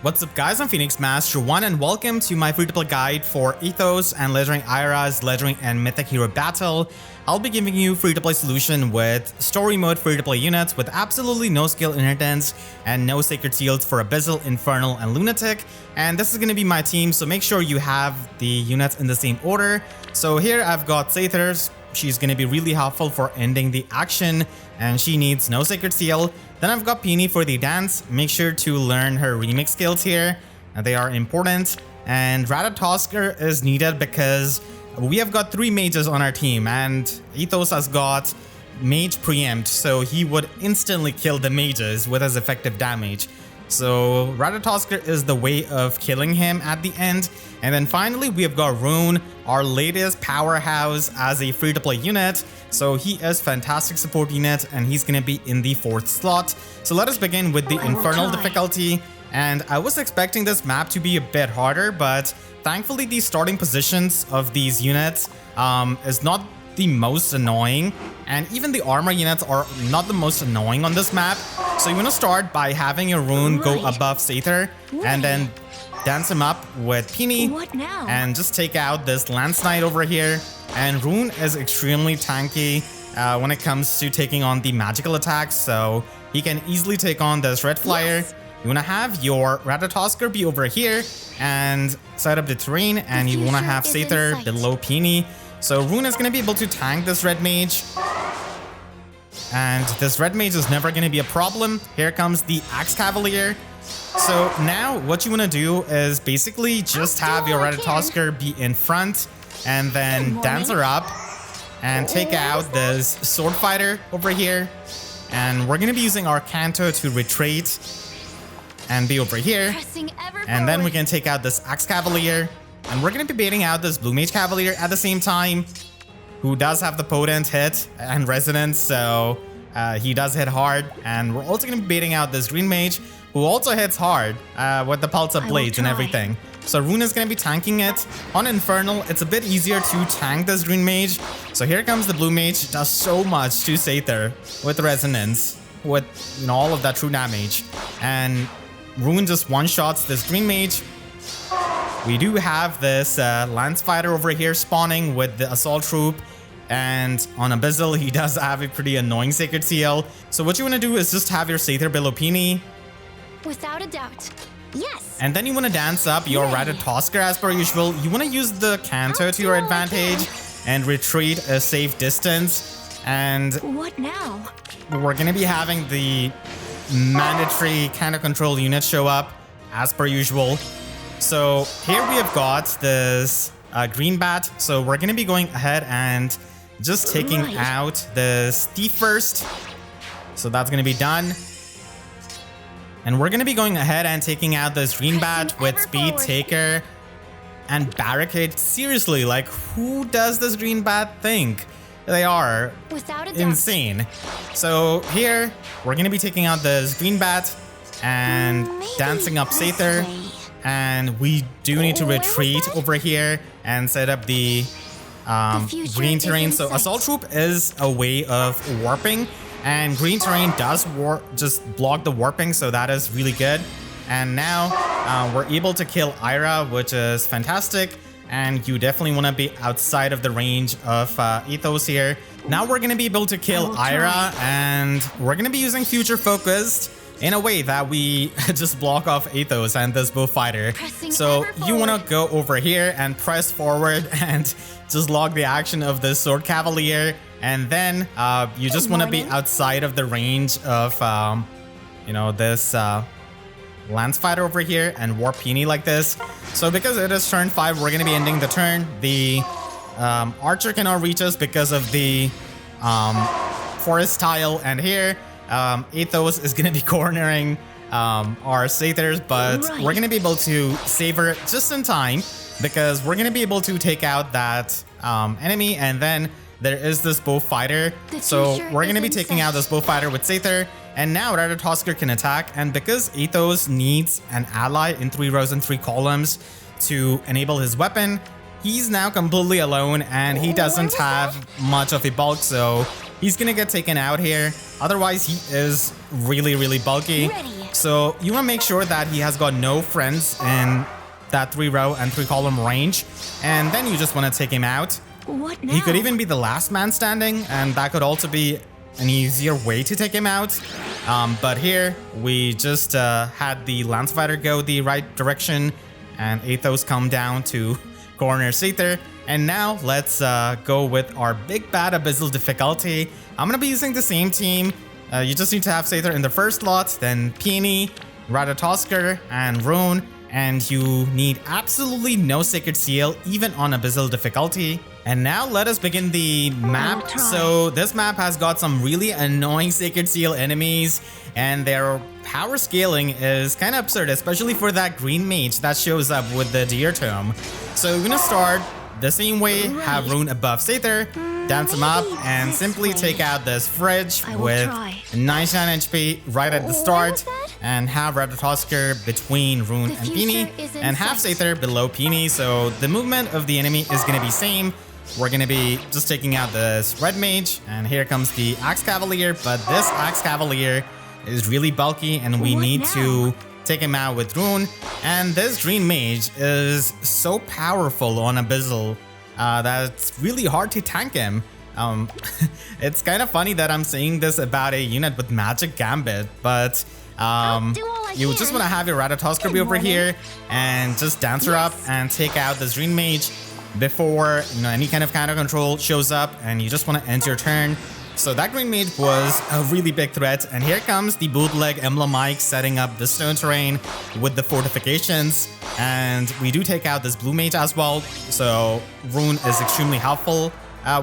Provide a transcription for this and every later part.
What's up guys, I'm Phoenix Master 1 and welcome to my free-to-play guide for Athos and legendary Ayra's legendary and mythic hero battle. I'll be giving you free-to-play solution with story mode free-to-play units with absolutely no skill inheritance and no sacred seals for Abyssal, Infernal, and Lunatic. And this is going to be my team, so make sure you have the units in the same order. So here I've got Sathers. She's going to be really helpful for ending the action and she needs no sacred seal. Then I've got Peony for the dance. Make sure to learn her remix skills here. They are important. And Ratatoskr is needed because we have got 3 mages on our team and Athos has got mage preempt, so he would instantly kill the mages with his effective damage. So Ratatoskr is the way of killing him at the end. And then finally we have got Rune, our latest powerhouse as a free-to-play unit. So he is fantastic support unit and he's gonna be in the 4th slot. So let us begin with the Infernal difficulty. And I was expecting this map to be a bit harder, but thankfully the starting positions of these units is not the most annoying, and even the armor units are not the most annoying on this map. So you want to start by having your Rune go above Sather and then dance him up with Peony and just take out this Lance Knight over here. And Rune is extremely tanky when it comes to taking on the magical attacks, so he can easily take on this Red Flyer. You want to have your Ratatoskr be over here and set up the terrain, and you want to have Sather below Peony. So Rune is going to be able to tank this red mage. And this red mage is never going to be a problem. Here comes the Axe Cavalier. So now what you want to do is basically just have your Ratatoskr be in front and then dance her up and take out this Sword Fighter over here. And we're going to be using our Canto to retreat and be over here. And then we can take out this Axe Cavalier. And we're going to be baiting out this Blue Mage Cavalier at the same time, who does have the potent hit and resonance, so he does hit hard. And we're also going to be baiting out this Green Mage, who also hits hard with the Pulse of Blades and everything. So Rune is going to be tanking it. On Infernal, it's a bit easier to tank this Green Mage. So here comes the Blue Mage, does so much to Sather with resonance, with all of that true damage. And Rune just one-shots this Green Mage. We do have this Lance Fighter over here spawning with the Assault Troop, and on Abyssal he does have a pretty annoying Sacred Seal. So what you want to do is just have your Sather below Peony. Without a doubt. Yes. And then you want to dance up your Ratatoskr as per usual. You want to use the Canto to your advantage and retreat a safe distance. And what now? We're going to be having the mandatory Canto control unit show up as per usual. So here we have got this green bat. So we're going to be going ahead and just taking out this thief first. So that's going to be done. And we're going to be going ahead and taking out this green bat with speed taker and barricade. Seriously, like who does this green bat think? They are insane. So here we're going to be taking out this green bat and dancing up Sather. And we do need to retreat over here and set up the green terrain. So Assault Troop is a way of warping, and green terrain does just block the warping, so that is really good. And now we're able to kill Ayra, which is fantastic. And you definitely want to be outside of the range of Athos here. Now we're going to be able to kill Ayra, and we're going to be using Future Focused in a way that we just block off Athos and this bow fighter. So you want to go over here and press forward and just log the action of the Sword Cavalier. And then you just want to be outside of the range of, this Lance Fighter over here and warp Peony like this. So because it is turn 5, we're going to be ending the turn. The Archer cannot reach us because of the Forest Tile. And here Athos is going to be cornering our Sathers, but we're going to be able to save her just in time because we're going to be able to take out that enemy. And then there is this bow fighter, so we're going to be taking out this bow fighter with Sather. And now Ratatoskr can attack, and because Athos needs an ally in 3 rows and 3 columns to enable his weapon, he's now completely alone and he doesn't have much of a bulk, so he's gonna get taken out here. Otherwise, he is really bulky. Ready. So you want to make sure that he has got no friends in that 3-row and 3-column range, and then you just want to take him out. What now? He could even be the last man standing, and that could also be an easier way to take him out. But here we just had the Lance Fighter go the right direction, and Athos come down to corner Sather. And now let's go with our big bad Abyssal difficulty. I'm gonna be using the same team. You just need to have Sather in the first slot, then Peony, Ratatoskr, and Rune. And you need absolutely no Sacred Seal, even on Abyssal difficulty. And now let us begin the map. So this map has got some really annoying Sacred Seal enemies, and their power scaling is kind of absurd, especially for that green mage that shows up with the Deer Tome. So we're gonna start the same way, have Rune above Sather, dance him up, and simply take out this fridge with 99 HP right at the start, and have Ratatoskr between Rune and Peony, and have Sather below Peony. So the movement of the enemy is going to be same. We're going to be just taking out this red mage, and here comes the Axe Cavalier, but this Axe Cavalier is really bulky, and we need to take him out with Rune. And this green mage is so powerful on Abyssal that it's really hard to tank him. It's kind of funny that I'm saying this about a unit with Magic Gambit, but you just want to have your Ratatoskr be over here and just dance her up and take out this green mage before any kind of counter control shows up, and you just want to end your turn. So that green mage was a really big threat, and here comes the bootleg Emblem Mike setting up the stone terrain with the fortifications, and we do take out this blue mage as well, so Rune is extremely helpful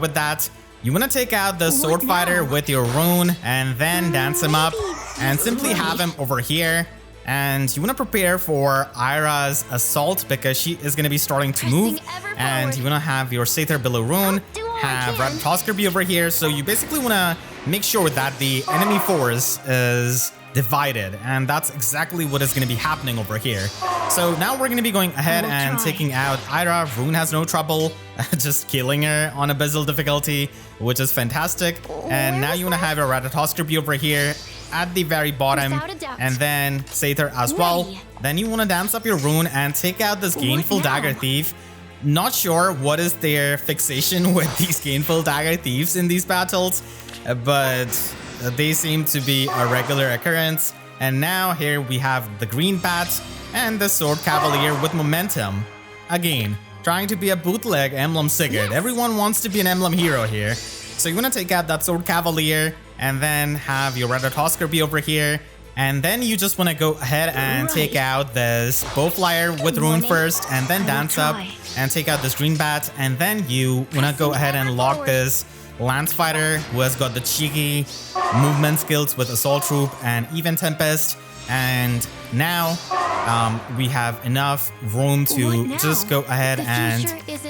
with that. You want to take out the sword fighter with your Rune and then dance him up and simply have him over here. And you want to prepare for Ayra's assault because she is going to be starting to move, and you want to have your Sather below Rune, have Ratatoskr be over here. So you basically want to make sure that the enemy force is divided, and that's exactly what is going to be happening over here. So now we're going to be going ahead and taking out Ayra. Rune has no trouble just killing her on Abyssal difficulty, which is fantastic. And now you want to have your Ratatoskr be over here at the very bottom, and then Sather as well. Then you want to dance up your Rune and take out this Gainful Dagger Thief. Not sure what is their fixation with these Gainful Dagger Thieves in these battles, but they seem to be a regular occurrence. And now here we have the Green Bat and the Sword Cavalier with momentum. Again, trying to be a bootleg Emblem Sigurd. Everyone wants to be an Emblem hero here. So you want to take out that Sword Cavalier and then have your Ratatoskr be over here. And then you just want to go ahead and take out this Bowflyer with Rune first, and then dance up and take out this Green Bat. And then you want to go ahead and lock this Lance Fighter, who has got the cheeky movement skills with Assault Troop and even Tempest. And now we have enough room to just go ahead and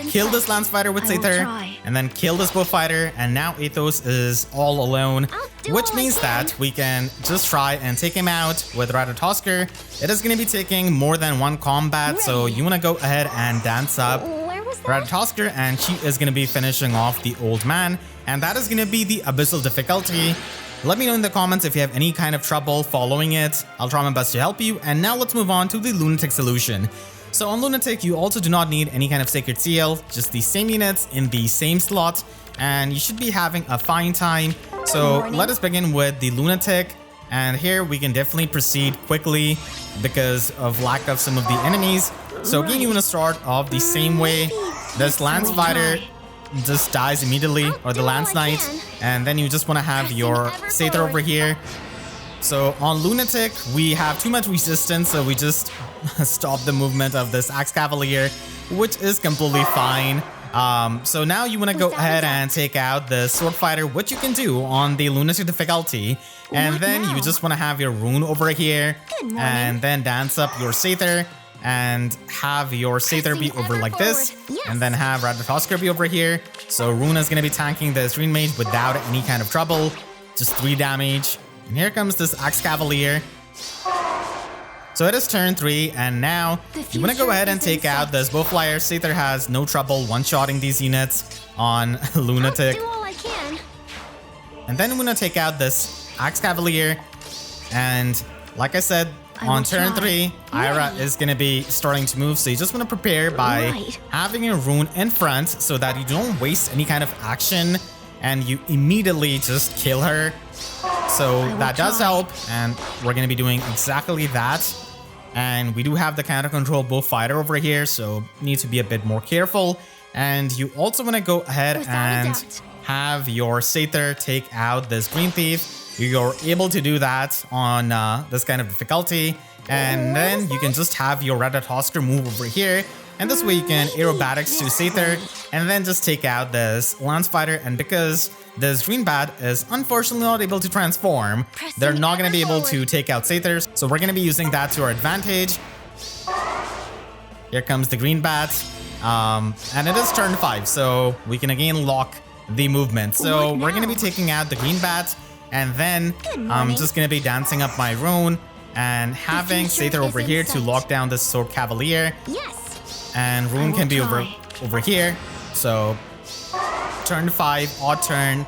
kill this Lance Fighter with Sather, and then kill this Bowfighter, and now Athos is all alone, which means that we can just try and take him out with Ratatoskr. It is going to be taking more than one combat, so you want to go ahead and dance up Ratatoskr, and she is going to be finishing off the old man, and that is going to be the Abyssal difficulty. Let me know in the comments if you have any kind of trouble following it. I'll try my best to help you. And now let's move on to the Lunatic solution. So on Lunatic, you also do not need any kind of Sacred Seal, just the same units in the same slot, and you should be having a fine time. So let us begin with the Lunatic, and here we can definitely proceed quickly because of lack of some of the enemies. So again, you want to start off the same way. This Lance Fighter just dies immediately, or the Lance Knight, and then you just want to have your Sather over here. So on Lunatic, we have too much resistance, so we just stop the movement of this Axe Cavalier, which is completely fine. So now you want to go ahead and take out the Sword Fighter, which you can do on the Lunatic difficulty, and then you just want to have your Rune over here, and then dance up your Sather, and have your Sather be over like this, and then have Ratatoskr be over here. So Rune is going to be tanking this Green Mage without any kind of trouble, just 3 damage. And here comes this Axe Cavalier. So it is turn 3, and now you want to go ahead and take out this Bowflyer. Sather has no trouble one-shotting these units on Lunatic. And then we're gonna take out this Axe Cavalier. And like I said, on turn 3, Ayra is gonna be starting to move. So you just wanna prepare by having a rune in front so that you don't waste any kind of action and you immediately just kill her. So that does help, and we're gonna be doing exactly that. And we do have the counter control bow fighter over here, so need to be a bit more careful. And you also want to go ahead and have your Satyr take out this Green Thief. You're able to do that on this kind of difficulty. And then you can just have your Ratatoskr move over here. And this way you can aerobatics to Satyr and then just take out this Lance Fighter. And because this Green Bat is unfortunately not able to transform, they're not going to be able to take out Satyrs. So we're going to be using that to our advantage. Here comes the Green Bat. And it is turn 5, so we can again lock the movement. So we're going to be taking out the Green Bat. And then I'm just going to be dancing up my Rune and having Satyr over here to lock down this Sword Cavalier. And Rune can be over here. So turn 5, odd turn.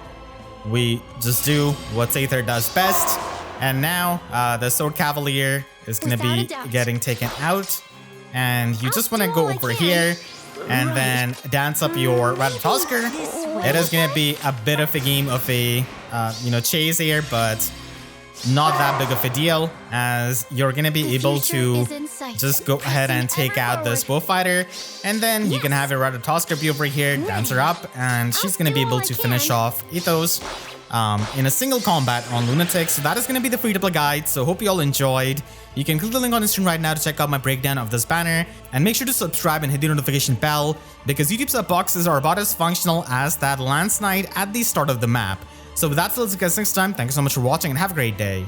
We just do what Satyr does best. And now the Sword Cavalier is going to be getting taken out. And you just want to go over here and then dance up your Ratatoskr. It is going to be a bit of a game of a, chase here, but not that big of a deal, as you're going to be able to just go ahead and take out this bow fighter. And then you can have your Ratatoskr be over here, dance her up, and she's going to be able to finish off Athos in a single combat on Lunatic. So that is going to be the free-to-play guide. So hope you all enjoyed. You can click the link on the screen right now to check out my breakdown of this banner. And make sure to subscribe and hit the notification bell, because YouTube sub boxes are about as functional as that Lance Knight at the start of the map. So with that, let's see you guys next time. Thank you so much for watching and have a great day.